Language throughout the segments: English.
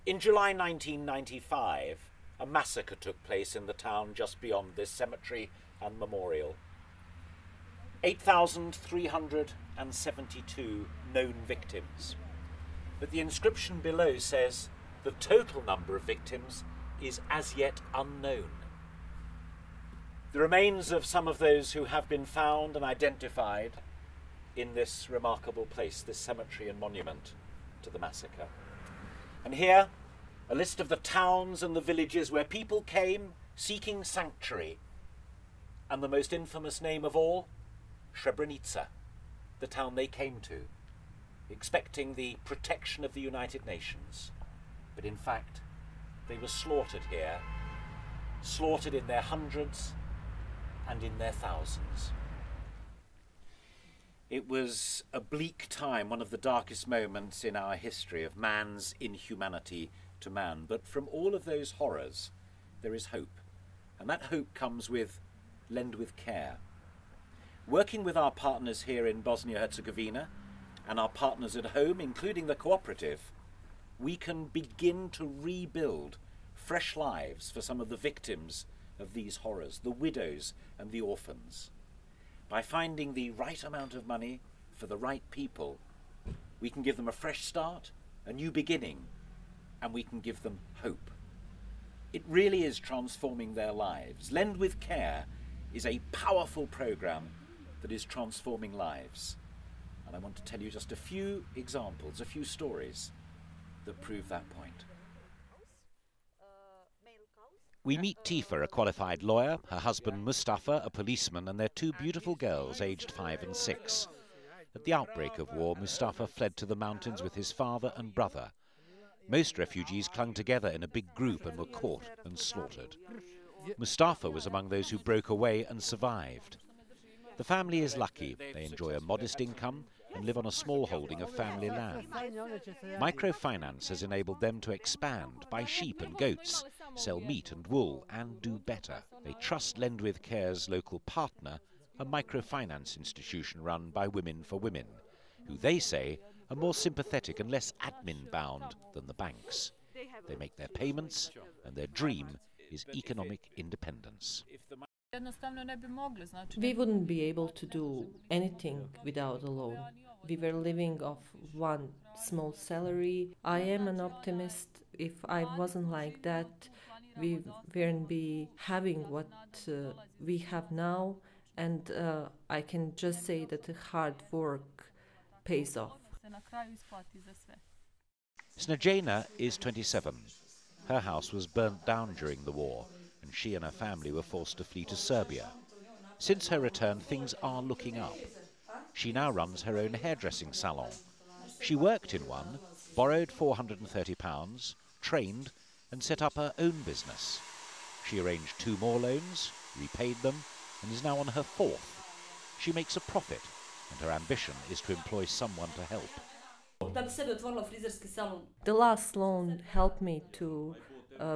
In July 1995, a massacre took place in the town just beyond this cemetery and memorial. 8,372 known victims. But the inscription below says the total number of victims is as yet unknown. The remains of some of those who have been found and identified in this remarkable place, this cemetery and monument to the massacre. And here, a list of the towns and the villages where people came seeking sanctuary. And the most infamous name of all, Srebrenica, the town they came to, expecting the protection of the United Nations. But in fact, they were slaughtered here, slaughtered in their hundreds and in their thousands. It was a bleak time, one of the darkest moments in our history of man's inhumanity to man. But from all of those horrors, there is hope. And that hope comes with Lendwithcare. Working with our partners here in Bosnia-Herzegovina and our partners at home, including the Co-operative, we can begin to rebuild fresh lives for some of the victims of these horrors, the widows and the orphans. By finding the right amount of money for the right people, we can give them a fresh start, a new beginning, and we can give them hope. It really is transforming their lives. Lendwithcare is a powerful program that is transforming lives. And I want to tell you just a few examples, a few stories that prove that point. We meet Tifa, a qualified lawyer, her husband Mustafa, a policeman, and their two beautiful girls aged 5 and 6. At the outbreak of war, Mustafa fled to the mountains with his father and brother. Most refugees clung together in a big group and were caught and slaughtered. Mustafa was among those who broke away and survived. The family is lucky. They enjoy a modest income and live on a small holding of family land. Microfinance has enabled them to expand, buy sheep and goats, sell meat and wool, and do better. They trust Lendwithcare's local partner, a microfinance institution run by Women for Women, who they say are more sympathetic and less admin-bound than the banks. They make their payments, and their dream is economic independence. We wouldn't be able to do anything without a loan. We were living off one small salary. I am an optimist. If I wasn't like that, we wouldn't be having what we have now. And I can just say that the hard work pays off. Srebrenica is 27. Her house was burnt down during the war, and she and her family were forced to flee to Serbia. Since her return, things are looking up. She now runs her own hairdressing salon. She worked in one, borrowed £430, trained, and set up her own business. She arranged 2 more loans, repaid them, and is now on her 4th. She makes a profit, and her ambition is to employ someone to help. The last loan helped me to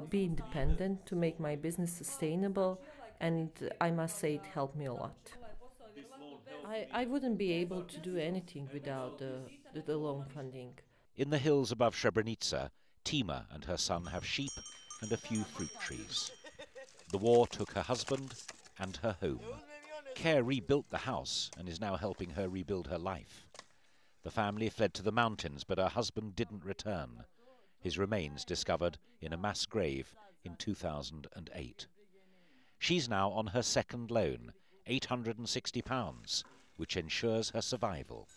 be independent, to make my business sustainable, and I must say it helped me a lot. I wouldn't be able to do anything without the loan funding. In the hills above Srebrenica, Tima and her son have sheep and a few fruit trees. The war took her husband and her home. Care rebuilt the house and is now helping her rebuild her life. The family fled to the mountains, but her husband didn't return. His remains discovered in a mass grave in 2008. She's now on her 2nd loan, £860, which ensures her survival.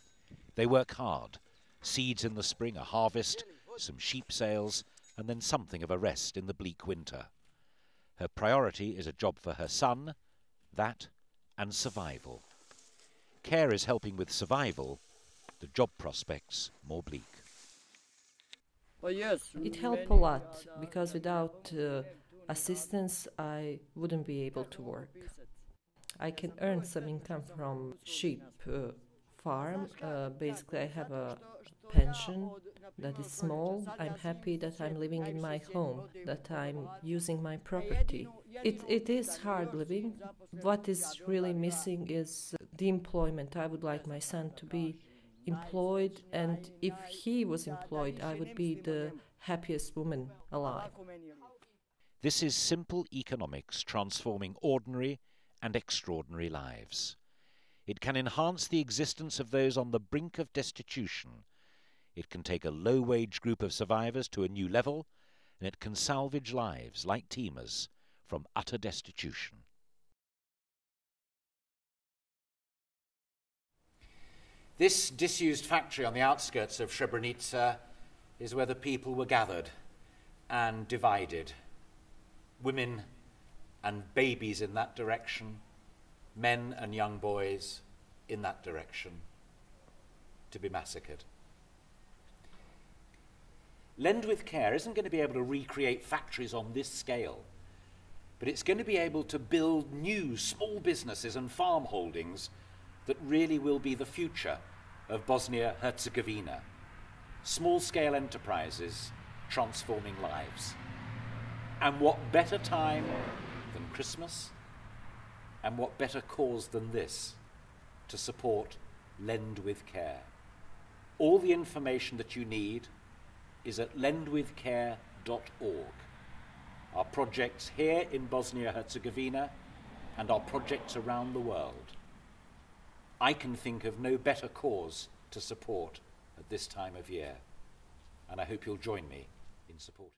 They work hard. Seeds in the spring, a harvest, some sheep sales, and then something of a rest in the bleak winter. Her priority is a job for her son, that, and survival. Care is helping with survival, the job prospects more bleak. It helped a lot, because without assistance I wouldn't be able to work. I can earn some income from sheep farm. Basically I have a pension that is small. I'm happy that I'm living in my home, that I'm using my property. It is hard living. What is really missing is the employment. I would like my son to be employed, and if he was employed, I would be the happiest woman alive. This is simple economics transforming ordinary and extraordinary lives. It can enhance the existence of those on the brink of destitution. It can take a low-wage group of survivors to a new level, and it can salvage lives like Tima's from utter destitution. This disused factory on the outskirts of Srebrenica is where the people were gathered and divided. Women and babies in that direction, men and young boys in that direction, to be massacred. Lendwithcare isn't going to be able to recreate factories on this scale, but it's going to be able to build new small businesses and farm holdings that really will be the future of Bosnia-Herzegovina. Small-scale enterprises transforming lives. And what better time than Christmas, and what better cause than this to support Lendwithcare? All the information that you need is at lendwithcare.org. Our projects here in Bosnia-Herzegovina and our projects around the world. I can think of no better cause to support at this time of year, and I hope you'll join me in supporting.